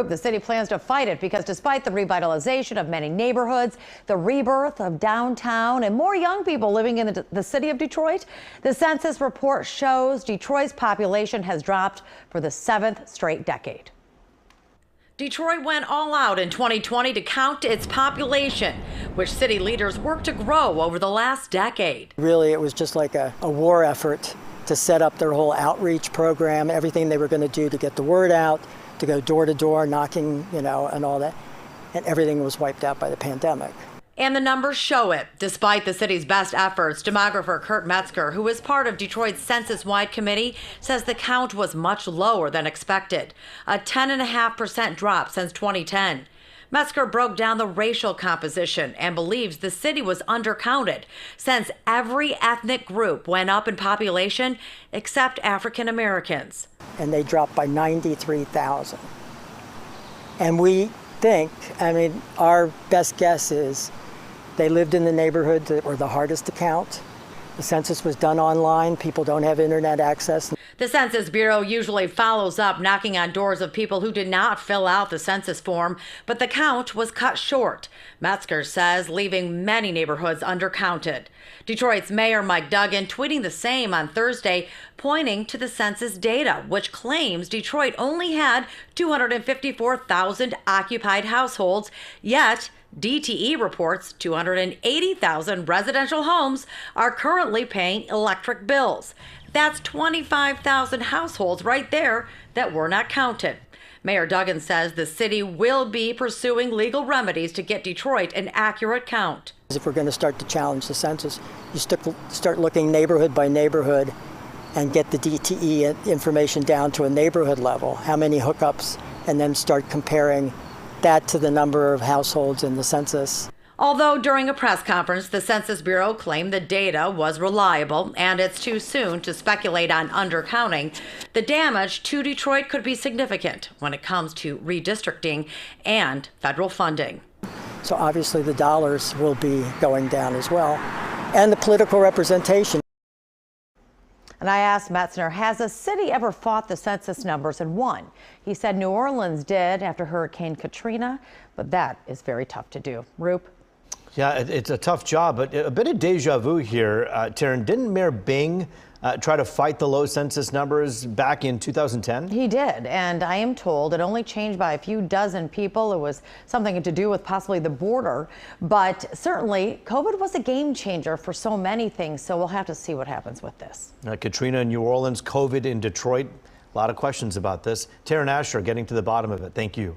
The city plans to fight it because despite the revitalization of many neighborhoods, the rebirth of downtown, and more young people living in the city of Detroit, the census report shows Detroit's population has dropped for the 7th straight decade. Detroit went all out in 2020 to count its population, which city leaders worked to grow over the last decade. Really, it was just like a war effort to set up their whole outreach program, everything they were going to do to get the word out, to go door to door, knocking, and all that. And everything was wiped out by the pandemic. And the numbers show it. Despite the city's best efforts, demographer Kurt Metzger, who is part of Detroit's census-wide committee, says the count was much lower than expected, a 10.5% drop since 2010. Metzger broke down the racial composition and believes the city was undercounted since every ethnic group went up in population except African Americans. And they dropped by 93,000. And we think, our best guess is they lived in the neighborhoods that were the hardest to count. The census was done online. People don't have internet access. The Census Bureau usually follows up knocking on doors of people who did not fill out the census form, but the count was cut short, Metzger says, leaving many neighborhoods undercounted. Detroit's Mayor Mike Duggan tweeting the same on Thursday, pointing to the census data, which claims Detroit only had 254,000 occupied households, yet DTE reports 280,000 residential homes are currently paying electric bills. That's 25,000 households right there that were not counted. Mayor Duggan says the city will be pursuing legal remedies to get Detroit an accurate count. If we're going to start to challenge the census, you start looking neighborhood by neighborhood and get the DTE information down to a neighborhood level, how many hookups, and then start comparing that to the number of households in the census. Although during a press conference, the Census Bureau claimed the data was reliable and it's too soon to speculate on undercounting, the damage to Detroit could be significant when it comes to redistricting and federal funding. So obviously the dollars will be going down as well, and the political representation. And I asked Metzger, has a city ever fought the census numbers and won? He said New Orleans did after Hurricane Katrina, but that is very tough to do. Roop? Yeah, it's a tough job, but a bit of deja vu here. Taryn, didn't Mayor Bing try to fight the low census numbers back in 2010? He did, and I am told it only changed by a few dozen people. It was something to do with possibly the border, but certainly COVID was a game changer for so many things, so we'll have to see what happens with this. Katrina in New Orleans, COVID in Detroit. A lot of questions about this. Taryn Asher getting to the bottom of it. Thank you.